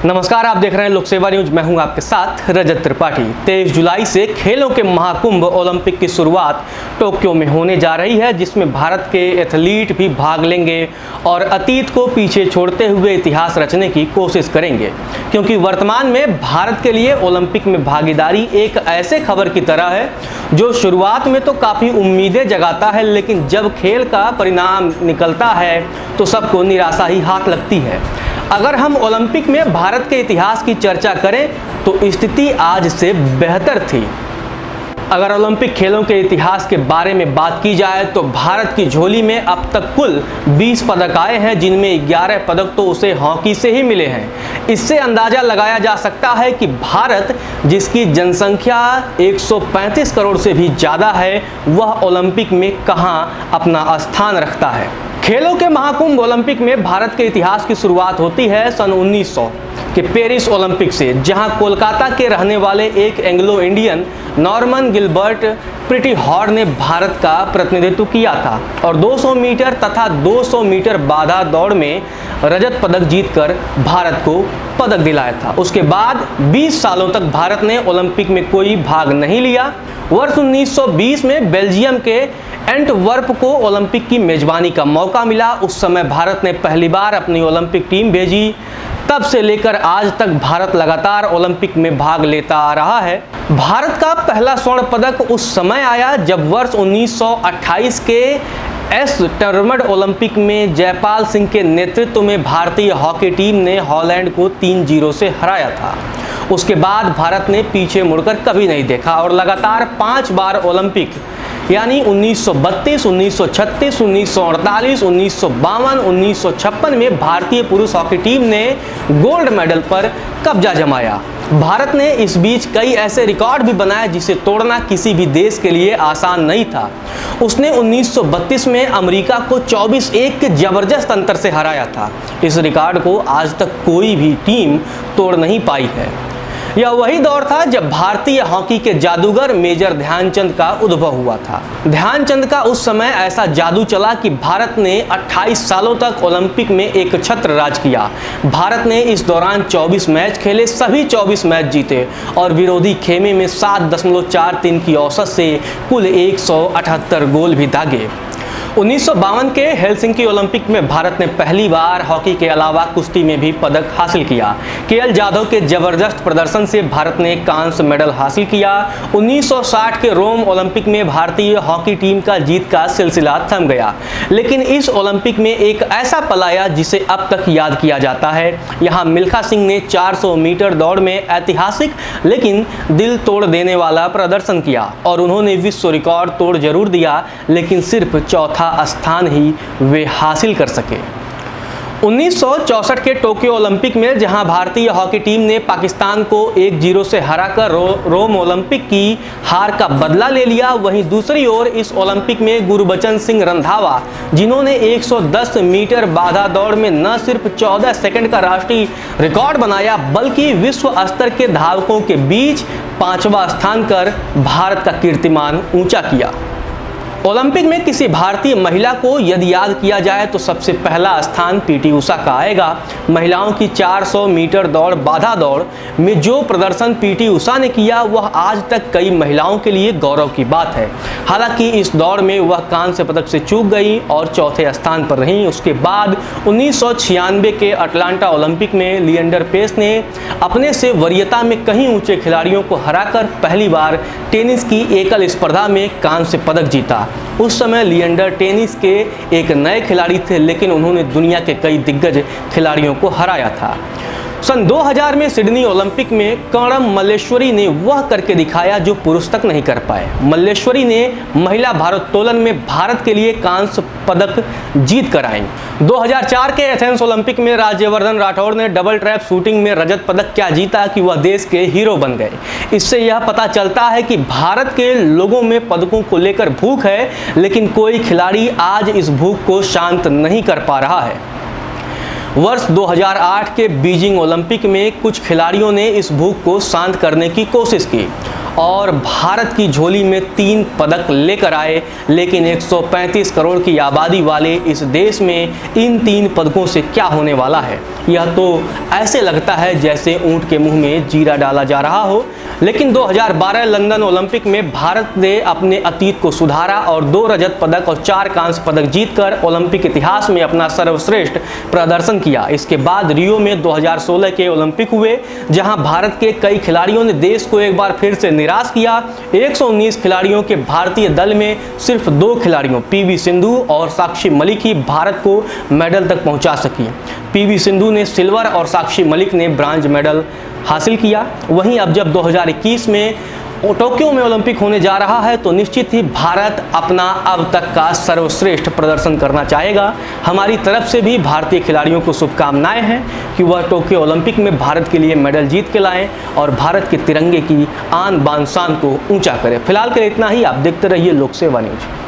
नमस्कार, आप देख रहे हैं लोक सेवा न्यूज। मैं हूं आपके साथ रजत त्रिपाठी। 23 जुलाई से खेलों के महाकुंभ ओलंपिक की शुरुआत टोक्यो में होने जा रही है, जिसमें भारत के एथलीट भी भाग लेंगे और अतीत को पीछे छोड़ते हुए इतिहास रचने की कोशिश करेंगे। क्योंकि वर्तमान में भारत के लिए ओलंपिक में भागीदारी एक ऐसे खबर की तरह है जो शुरुआत में तो काफ़ी उम्मीदें जगाता है, लेकिन जब खेल का परिणाम निकलता है तो सबको निराशा ही हाथ लगती है। अगर हम ओलंपिक में भारत के इतिहास की चर्चा करें तो स्थिति आज से बेहतर थी। अगर ओलंपिक खेलों के इतिहास के बारे में बात की जाए तो भारत की झोली में अब तक कुल 20 पदक आए हैं, जिनमें 11 पदक तो उसे हॉकी से ही मिले हैं। इससे अंदाजा लगाया जा सकता है कि भारत, जिसकी जनसंख्या 135 करोड़ से भी ज़्यादा है, वह ओलंपिक में कहां अपना स्थान रखता है। खेलों के महाकुंभ ओलंपिक में भारत के इतिहास की शुरुआत होती है सन 1900 के पेरिस ओलंपिक से, जहां कोलकाता के रहने वाले एक Anglo Indian Norman Gilbert pretty horn ने भारत का प्रतिनिधित्व किया था और 200 मीटर तथा 200 मीटर बाधा दौड़ में रजत पदक जीतकर भारत को पदक दिलाया था। उसके बाद 20 सालों तक भारत ने ओलंपिक में कोई भाग नहीं लिया। वर्ष 1920 में बेल्जियम के एंटवर्प को ओलंपिक की मेजबानी का मौका मिला। उस समय भारत ने पहली बार अपनी ओलंपिक टीम भेजी। तब से लेकर आज तक भारत लगातार ओलंपिक में भाग लेता आ रहा है। भारत का पहला स्वर्ण पदक उस समय आया जब वर्ष 1928 के एम्स्टर्डम ओलंपिक में जयपाल सिंह के नेतृत्व में भारतीय हॉकी टीम ने हॉलैंड को 3-0 से हराया था। उसके बाद भारत ने पीछे मुड़कर कभी नहीं देखा और लगातार 5 बार ओलंपिक यानी 1932, 1936, 1948, 1952, 1956 में भारतीय पुरुष हॉकी टीम ने गोल्ड मेडल पर कब्जा जमाया। भारत ने इस बीच कई ऐसे रिकॉर्ड भी बनाए जिसे तोड़ना किसी भी देश के लिए आसान नहीं था। उसने 1932 में अमेरिका को 24-1 के जबरदस्त अंतर से हराया था। इस रिकॉर्ड को आज तक कोई भी टीम तोड़ नहीं पाई है। यह वही दौर था जब भारतीय हॉकी के जादूगर मेजर ध्यानचंद का उद्भव हुआ था। ध्यानचंद का उस समय ऐसा जादू चला कि भारत ने 28 सालों तक ओलंपिक में एक छत्र राज किया। भारत ने इस दौरान 24 मैच खेले, सभी 24 मैच जीते और विरोधी खेमे में 7.43 की औसत से कुल 178 गोल भी दागे। 1952 के हेलसिंकी ओलंपिक में भारत ने पहली बार हॉकी के अलावा कुश्ती में भी पदक हासिल किया। केएल जाधव के जबरदस्त प्रदर्शन से भारत ने कांस्य मेडल हासिल किया। 1960 के रोम ओलंपिक में भारतीय हॉकी टीम का जीत का सिलसिला थम गया, लेकिन इस ओलंपिक में एक ऐसा पल आया जिसे अब तक याद किया जाता है। यहाँ मिल्खा सिंह ने 400 मीटर दौड़ में ऐतिहासिक लेकिन दिल तोड़ देने वाला प्रदर्शन किया और उन्होंने विश्व रिकॉर्ड तोड़ जरूर दिया, लेकिन सिर्फ चौथा स्थान ही वे हासिल कर सके। 1964 के टोक्यो ओलंपिक में जहां भारतीय हॉकी टीम ने पाकिस्तान को 1-0 से हराकर रोम ओलंपिक की हार का बदला ले लिया, वहीं दूसरी ओर इस ओलंपिक में गुरबचन सिंह रंधावा, जिन्होंने 110 मीटर बाधा दौड़ में न सिर्फ 14 सेकंड का राष्ट्रीय रिकॉर्ड बनाया बल्कि विश्व स्तर के धावकों के बीच 5वां स्थान कर भारत का कीर्तिमान ऊंचा किया। ओलंपिक में किसी भारतीय महिला को यदि याद किया जाए तो सबसे पहला स्थान पीटी उषा का आएगा। महिलाओं की 400 मीटर दौड़ बाधा दौड़ में जो प्रदर्शन पीटी उषा ने किया वह आज तक कई महिलाओं के लिए गौरव की बात है। हालांकि इस दौड़ में वह कांस्य पदक से चूक गई और चौथे स्थान पर रहीं। उसके बाद 1996 के अटलांटा ओलंपिक में लिएंडर पेस ने अपने से वरीयता में कहीं ऊंचे खिलाड़ियों को हराकर पहली बार टेनिस की एकल स्पर्धा में कांस्य पदक जीता। उस समय लिएंडर टेनिस के एक नए खिलाड़ी थे, लेकिन उन्होंने दुनिया के कई दिग्गज खिलाड़ियों को हराया था। सन 2000 में सिडनी ओलंपिक में कर्णम मल्लेश्वरी ने वह करके दिखाया जो पुरुष तक नहीं कर पाए। मल्लेश्वरी ने महिला भारोत्तोलन में भारत के लिए कांस्य पदक जीत कर आई। 2004 के एथेंस ओलंपिक में राज्यवर्धन राठौड़ ने डबल ट्रैप शूटिंग में रजत पदक क्या जीता कि वह देश के हीरो बन गए। इससे यह पता चलता है कि भारत के लोगों में पदकों को लेकर भूख है, लेकिन कोई खिलाड़ी आज इस भूख को शांत नहीं कर पा रहा है। वर्ष 2008 के बीजिंग ओलंपिक में कुछ खिलाड़ियों ने इस भूख को शांत करने की कोशिश की और भारत की झोली में 3 पदक लेकर आए। लेकिन 135 करोड़ की आबादी वाले इस देश में इन 3 पदकों से क्या होने वाला है? यह तो ऐसे लगता है जैसे ऊंट के मुंह में जीरा डाला जा रहा हो। लेकिन 2012 लंदन ओलंपिक में भारत ने अपने अतीत को सुधारा और 2 रजत पदक और 4 कांस्य पदक जीतकर ओलंपिक इतिहास में अपना सर्वश्रेष्ठ प्रदर्शन किया। इसके बाद रियो में 2016 के ओलंपिक हुए, जहां भारत के कई खिलाड़ियों ने देश को एक बार फिर से निराश किया। 119 खिलाड़ियों के भारतीय दल में सिर्फ 2 खिलाड़ियों पीवी सिंधु और साक्षी मलिक ही भारत को मेडल तक पहुंचा सकी। पीवी सिंधु ने सिल्वर और साक्षी मलिक ने ब्रांज मेडल हासिल किया। वहीं अब जब 2021 में टोक्यो में ओलंपिक होने जा रहा है तो निश्चित ही भारत अपना अब तक का सर्वश्रेष्ठ प्रदर्शन करना चाहेगा। हमारी तरफ से भी भारतीय खिलाड़ियों को शुभकामनाएं हैं कि वह टोक्यो ओलंपिक में भारत के लिए मेडल जीत के लाएं और भारत के तिरंगे की आन बान शान को ऊंचा करें। फिलहाल के लिए इतना ही। आप देखते रहिए लोक सेवा न्यूज।